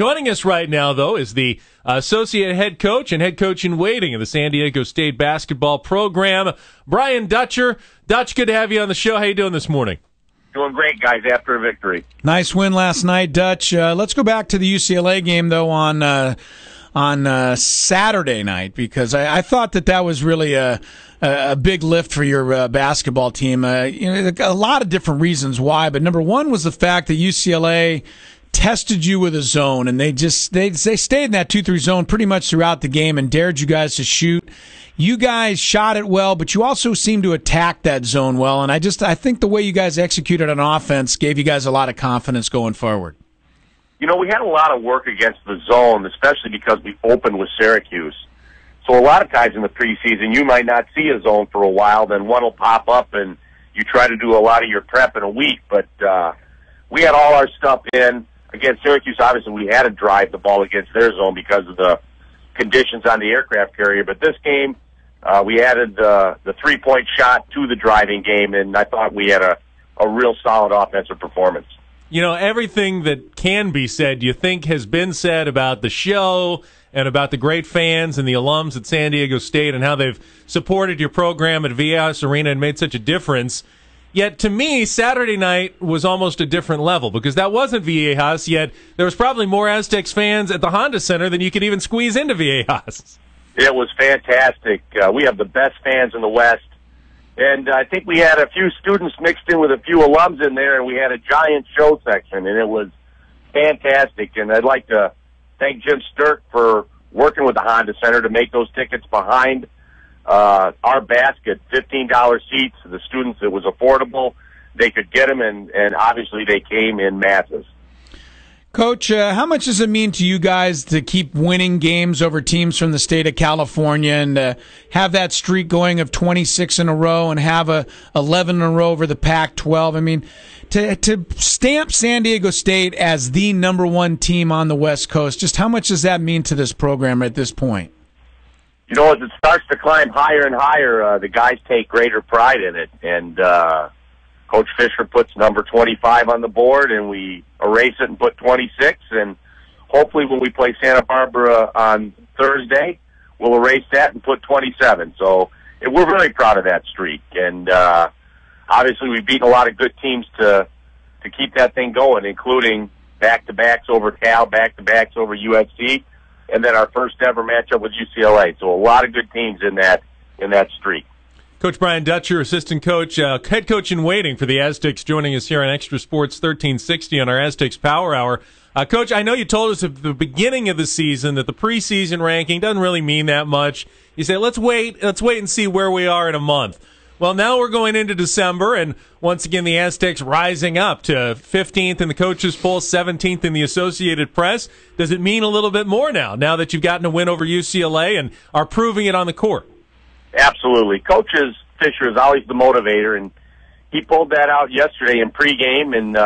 Joining us right now, though, is the associate head coach and head coach in waiting of the San Diego State basketball program, Brian Dutcher. Dutch, good to have you on the show. How you doing this morning? Doing great, guys, after a victory. Nice win last night, Dutch. Let's go back to the UCLA game, though, on Saturday night, because I thought that was really a big lift for your basketball team. A lot of different reasons why, but number one was the fact that UCLA tested you with a zone, and they stayed in that 2-3 zone pretty much throughout the game and dared you guys to shoot. You guys shot it well, but you also seemed to attack that zone well, and I think the way you guys executed on offense gave you guys a lot of confidence going forward. You know, we had a lot of work against the zone, especially because we opened with Syracuse. So a lot of times in the preseason, you might not see a zone for a while, then one will pop up, and you try to do a lot of your prep in a week. But we had all our stuff in. Against Syracuse, obviously, we had to drive the ball against their zone because of the conditions on the aircraft carrier. But this game, we added the three-point shot to the driving game, and I thought we had a real solid offensive performance. You know, everything that can be said, you think, has been said about the show and about the great fans and the alums at San Diego State and how they've supported your program at Viejas Arena and made such a difference. Yet, to me, Saturday night was almost a different level because that wasn't Viejas, yet there was probably more Aztecs fans at the Honda Center than you could even squeeze into Viejas. It was fantastic. We have the best fans in the West. And I think we had a few students mixed in with a few alums in there, and we had a giant show section, and it was fantastic. And I'd like to thank Jim Sturk for working with the Honda Center to make those tickets behind our basket, $15 seats. The students, it was affordable. They could get them, and obviously they came in masses. Coach, how much does it mean to you guys to keep winning games over teams from the state of California and have that streak going of 26 in a row and have 11 in a row over the Pac-12? I mean, to stamp San Diego State as the number one team on the West Coast, just how much does that mean to this program at this point? You know, as it starts to climb higher and higher, the guys take greater pride in it. And Coach Fisher puts number 25 on the board, and we erase it and put 26. And hopefully when we play Santa Barbara on Thursday, we'll erase that and put 27. So we're very proud of that streak. And obviously we've beaten a lot of good teams to keep that thing going, including back-to-backs over Cal, back-to-backs over USC, and then our first ever matchup with UCLA. So a lot of good teams in that streak. Coach Brian Dutcher, assistant coach, head coach in waiting for the Aztecs, joining us here on XTRA Sports 1360 on our Aztecs Power Hour. Coach, I know you told us at the beginning of the season that the preseason ranking doesn't really mean that much. You said, let's wait and see where we are in a month. Well, now we're going into December, and once again, the Aztecs rising up to 15th in the coaches' poll, 17th in the Associated Press. Does it mean a little bit more now that you've gotten a win over UCLA and are proving it on the court? Absolutely. Coach Fisher is always the motivator, and he pulled that out yesterday in pregame and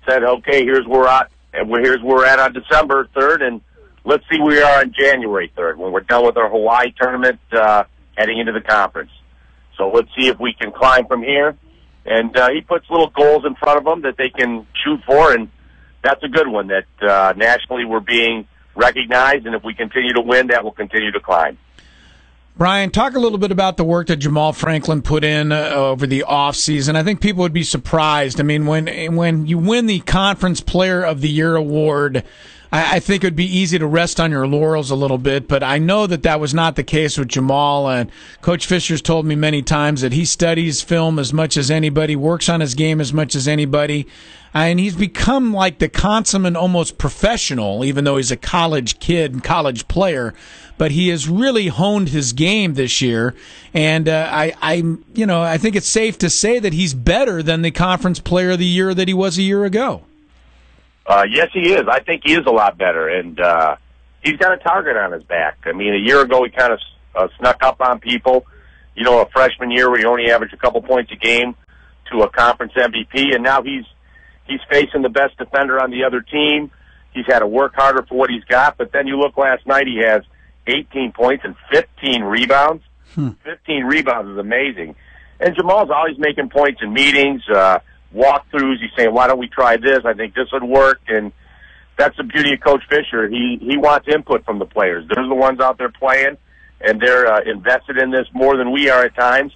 said, okay, here's where we're at on December 3rd, and let's see where we are on January 3rd when we're done with our Hawaii tournament heading into the conference. So let's see if we can climb from here. And he puts little goals in front of them that they can shoot for, and that's a good one, that nationally we're being recognized, and if we continue to win, that will continue to climb. Brian, talk a little bit about the work that Jamal Franklin put in over the offseason. I think people would be surprised. I mean, when you win the Conference Player of the Year award, I think it would be easy to rest on your laurels a little bit, but I know that was not the case with Jamal, and Coach Fisher's told me many times that he studies film as much as anybody, works on his game as much as anybody, and he's become like the consummate almost professional, even though he's a college kid and college player, but he has really honed his game this year, and I think it's safe to say that he's better than the Conference Player of the Year that he was a year ago. Yes, he is. I think he is a lot better, and he's got a target on his back. I mean, a year ago he kind of snuck up on people. You know, a freshman year where he only averaged a couple points a game to a conference MVP, and now he's facing the best defender on the other team. He's had to work harder for what he's got, but then you look last night, he has 18 points and 15 rebounds. 15 rebounds is amazing. And Jamal's always making points in meetings, walkthroughs. He's saying, why don't we try this? I think this would work. And that's the beauty of Coach Fisher. He wants input from the players. They're the ones out there playing, and they're invested in this more than we are at times.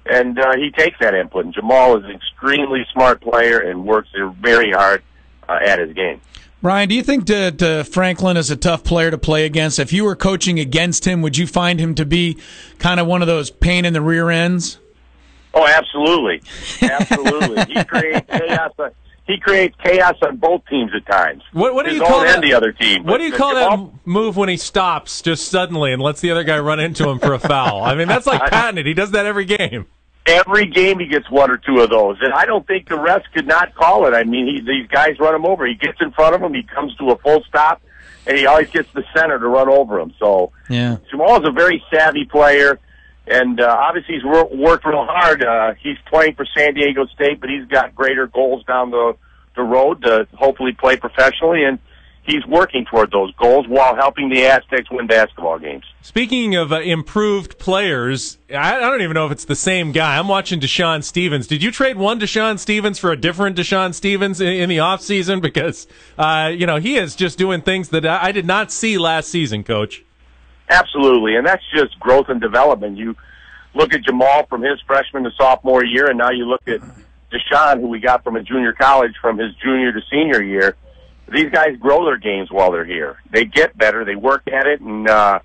And he takes that input. And Jamal is an extremely smart player and works very hard at his game. Brian, do you think that Franklin is a tough player to play against? If you were coaching against him, would you find him to be kind of one of those pain in the rear ends? Oh, absolutely. Absolutely. He creates chaos on both teams at times. What do you call that? And the other team. What do you call that move when he stops just suddenly and lets the other guy run into him for a foul? I mean, that's like patented. He does that every game. Every game he gets one or two of those, and I don't think the refs could not call it. I mean, these guys run him over. He gets in front of him, he comes to a full stop, and he always gets the center to run over him. So yeah. Jamal is a very savvy player, and obviously he's worked real hard. He's playing for San Diego State, but he's got greater goals down the road to hopefully play professionally, and he's working toward those goals while helping the Aztecs win basketball games. Speaking of improved players, I don't even know if it's the same guy. I'm watching Deshaun Stevens. Did you trade one Deshaun Stevens for a different Deshaun Stevens in the offseason? Because, he is just doing things that I did not see last season, Coach. Absolutely, and that's just growth and development. You look at Jamal from his freshman to sophomore year, and now you look at Deshaun, who we got from a junior college from his junior to senior year. These guys grow their games while they're here. They get better. They work at it, and the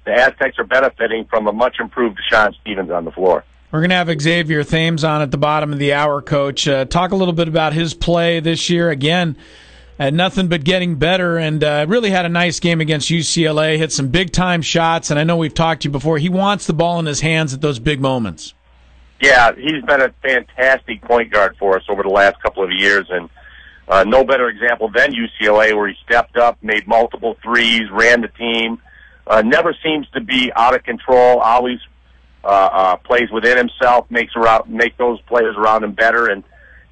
Aztecs are benefiting from a much improved Deshaun Stevens on the floor. We're going to have Xavier Thames on at the bottom of the hour, Coach. Talk a little bit about his play this year. Again, nothing but getting better, and really had a nice game against UCLA, hit some big-time shots, and I know we've talked to you before. He wants the ball in his hands at those big moments. Yeah, he's been a fantastic point guard for us over the last couple of years, and no better example than UCLA, where he stepped up, made multiple threes, ran the team, never seems to be out of control, always plays within himself, make those players around him better, and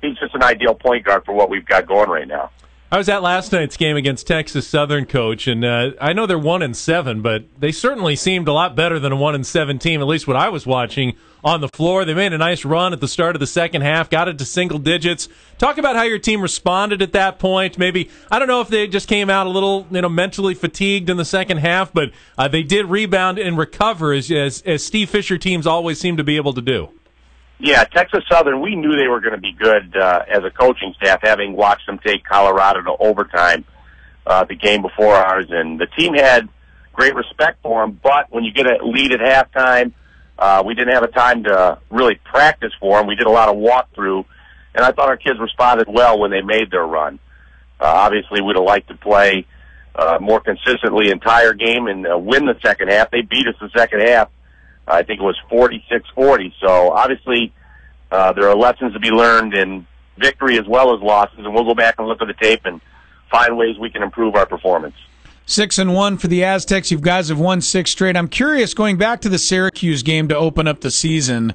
he's just an ideal point guard for what we've got going right now. I was at last night's game against Texas Southern, Coach, and I know they're 1-7, but they certainly seemed a lot better than a 1-7 team, at least what I was watching on the floor. They made a nice run at the start of the second half, got it to single digits. Talk about how your team responded at that point. Maybe, I don't know if they just came out a little mentally fatigued in the second half, but they did rebound and recover as Steve Fisher teams always seem to be able to do. Yeah, Texas Southern, we knew they were going to be good as a coaching staff, having watched them take Colorado to overtime the game before ours. And the team had great respect for them, but when you get a lead at halftime, we didn't have a time to really practice for them. We did a lot of walkthrough, and I thought our kids responded well when they made their run. Obviously, we'd have liked to play more consistently entire game and win the second half. They beat us the second half. I think it was 46-40. So obviously, there are lessons to be learned in victory as well as losses, and we'll go back and look at the tape and find ways we can improve our performance. 6-1 for the Aztecs. You guys have won 6 straight. I'm curious, going back to the Syracuse game to open up the season,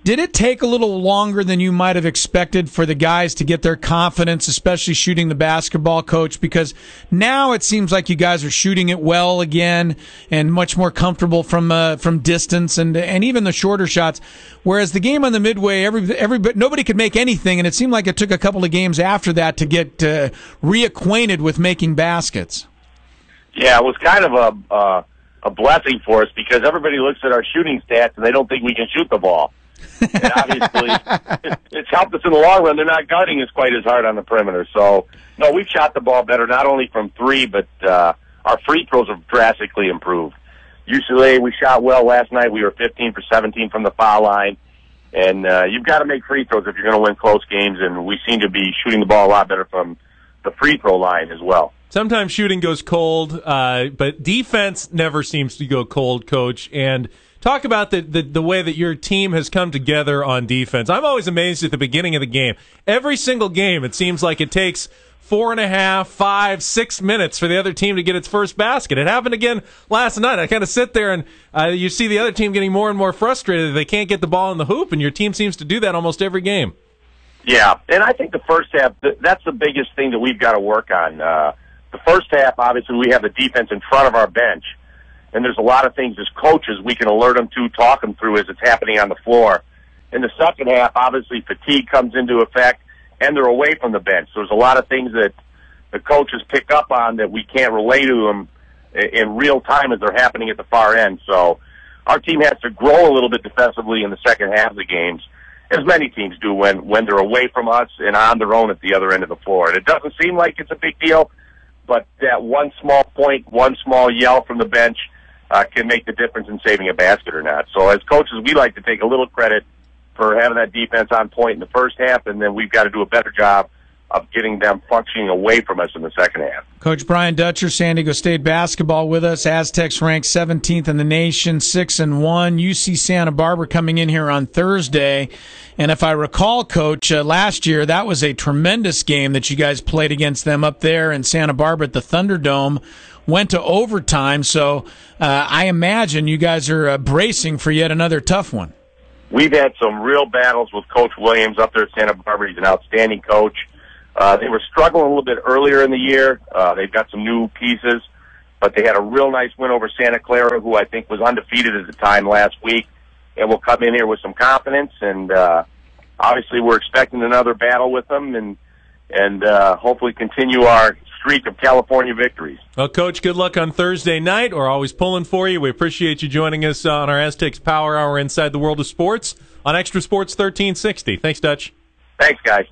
did it take a little longer than you might have expected for the guys to get their confidence, especially shooting the basketball, Coach? Because now it seems like you guys are shooting it well again and much more comfortable from distance and even the shorter shots. Whereas the game on the Midway, nobody could make anything, and it seemed like it took a couple of games after that to get reacquainted with making baskets. Yeah, it was kind of a blessing for us because everybody looks at our shooting stats and they don't think we can shoot the ball. And obviously, it's helped us in the long run. They're not gunning us quite as hard on the perimeter. So, no, we've shot the ball better, not only from three, but our free throws have drastically improved. UCLA, we shot well last night. We were 15 for 17 from the foul line. And you've got to make free throws if you're going to win close games, and we seem to be shooting the ball a lot better from the free throw line as well. Sometimes shooting goes cold, but defense never seems to go cold, Coach. And talk about the way that your team has come together on defense. I'm always amazed at the beginning of the game. Every single game, it seems like it takes 4.5, 5, 6 minutes for the other team to get its first basket. It happened again last night. I kind of sit there and you see the other team getting more and more frustrated that they can't get the ball in the hoop, and your team seems to do that almost every game. Yeah, and I think the first half, that's the biggest thing that we've got to work on. The first half, obviously, we have the defense in front of our bench, and there's a lot of things as coaches we can alert them to, talk them through as it's happening on the floor. In the second half, obviously, fatigue comes into effect, and they're away from the bench. So there's a lot of things that the coaches pick up on that we can't relay to them in real time as they're happening at the far end. So our team has to grow a little bit defensively in the second half of the games, as many teams do when they're away from us and on their own at the other end of the floor. And it doesn't seem like it's a big deal, but that one small point, one small yell from the bench can make the difference in saving a basket or not. So as coaches, we like to take a little credit for having that defense on point in the first half, and then we've got to do a better job of getting them functioning away from us in the second half. Coach Brian Dutcher, San Diego State basketball with us. Aztecs ranked 17th in the nation, 6-1. UC Santa Barbara coming in here on Thursday. And if I recall, Coach, last year that was a tremendous game that you guys played against them up there in Santa Barbara at the Thunderdome. Went to overtime, so I imagine you guys are bracing for yet another tough one. We've had some real battles with Coach Williams up there at Santa Barbara. He's an outstanding coach. They were struggling a little bit earlier in the year. They've got some new pieces, but they had a real nice win over Santa Clara, who I think was undefeated at the time last week, and will come in here with some confidence. And obviously, we're expecting another battle with them, and hopefully continue our streak of California victories. Well, Coach, good luck on Thursday night. We're always pulling for you. We appreciate you joining us on our Aztecs Power Hour Inside the World of Sports on Extra Sports 1360. Thanks, Dutch. Thanks, guys.